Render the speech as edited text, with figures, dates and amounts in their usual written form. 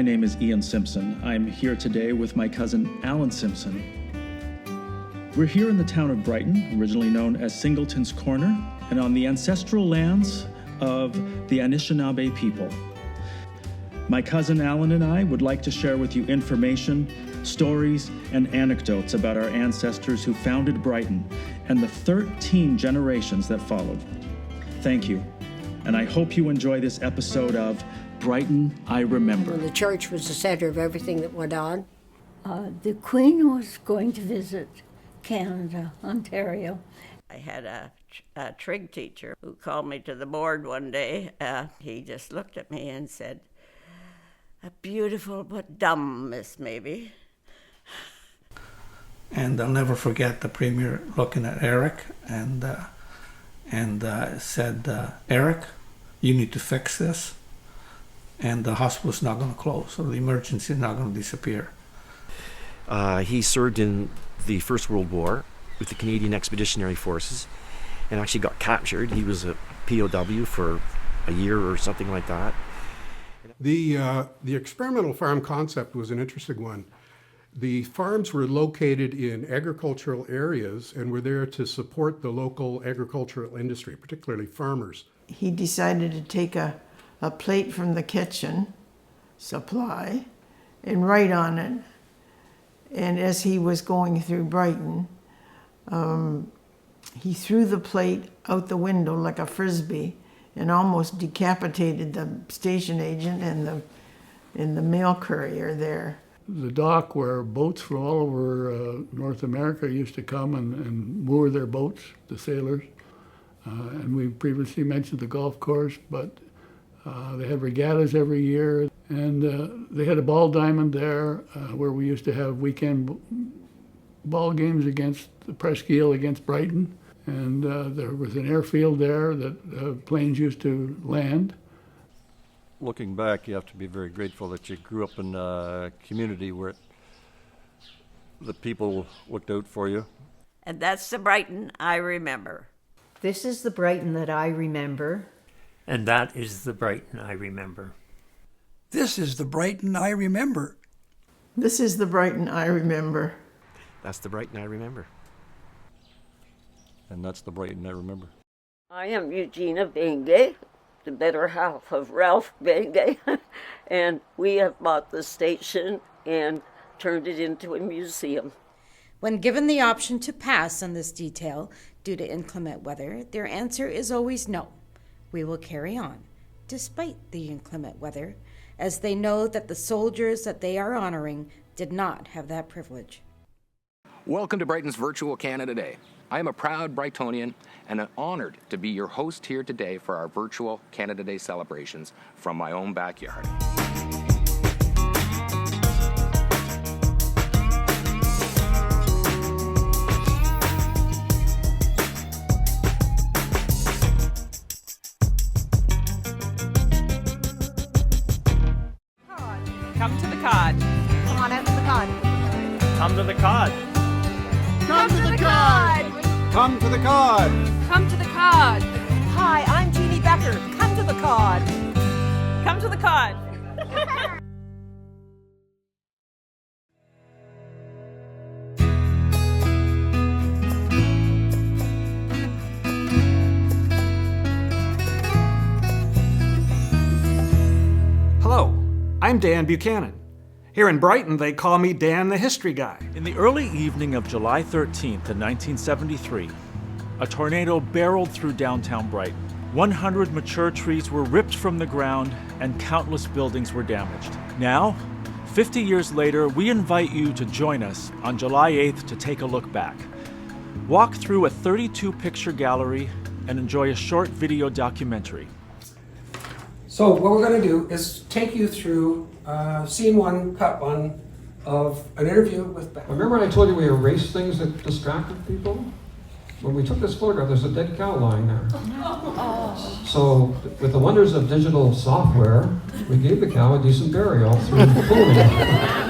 name is Ian Simpson. I'm here today with my cousin Alan Simpson. We're here in the town of Brighton, originally known as Singleton's Corner, and on the ancestral lands of the Anishinaabe people. My cousin Alan and I would like to share with you information, stories, and anecdotes about our ancestors who founded Brighton and the 13 generations that followed. Thank you, and I hope you enjoy this episode of Brighton, I Remember. When the church was the center of everything that went on. The Queen was going to visit Canada, Ontario. I had a trig teacher who called me to the board one day. He just looked at me and said, "A beautiful but dumb Miss Maybe." And I'll never forget the Premier looking at Eric and said, "Eric, you need to fix this, and the hospital's not going to close, or the emergency is not going to disappear." He served in the First World War with the Canadian Expeditionary Forces and actually got captured. He was a POW for a year or something like that. The experimental farm concept was an interesting one. The farms were located in agricultural areas and were there to support the local agricultural industry, particularly farmers. He decided to take a plate from the kitchen supply and write on it. And as he was going through Brighton, he threw the plate out the window like a frisbee and almost decapitated the station agent and the mail courier there. The dock where boats from all over North America used to come and moor their boats, the sailors. And we previously mentioned the golf course, but they had regattas every year. And they had a ball diamond there where we used to have weekend ball games against the Presqu'île against Brighton. And there was an airfield there that planes used to land. Looking back, you have to be very grateful that you grew up in a community where the people looked out for you. And that's the Brighton I remember. This is the Brighton that I remember. And that is the Brighton I remember. This is the Brighton I remember. This is the Brighton I remember. That's the Brighton I remember. And that's the Brighton I remember. I am Eugenia Benge, the better half of Ralph Benge, and we have bought the station and turned it into a museum. When given the option to pass on this detail due to inclement weather, their answer is always no. We will carry on, despite the inclement weather, as they know that the soldiers that they are honoring did not have that privilege. Welcome to Brighton's Virtual Canada Day. I am a proud Brightonian and am honored to be your host here today for our virtual Canada Day celebrations from my own backyard. Come to the cod. Come on out to the cod. Come to the cod. Come to the cod. Come to the cod. Come to the cod. Hi, I'm Jeannie Becker. Come to the cod. Come to the cod. Hello, I'm Dan Buchanan. Here in Brighton, they call me Dan the History Guy. In the early evening of July 13th in 1973, a tornado barreled through downtown Brighton. 100 mature trees were ripped from the ground and countless buildings were damaged. Now, 50 years later, we invite you to join us on July 8th to take a look back. Walk through a 32-picture gallery and enjoy a short video documentary. So what we're going to do is take you through scene one, cut one, of an interview with Beck. Remember I told you we erased things that distracted people? When we took this photograph, there's a dead cow lying there. Oh. So with the wonders of digital software, we gave the cow a decent burial through pruning.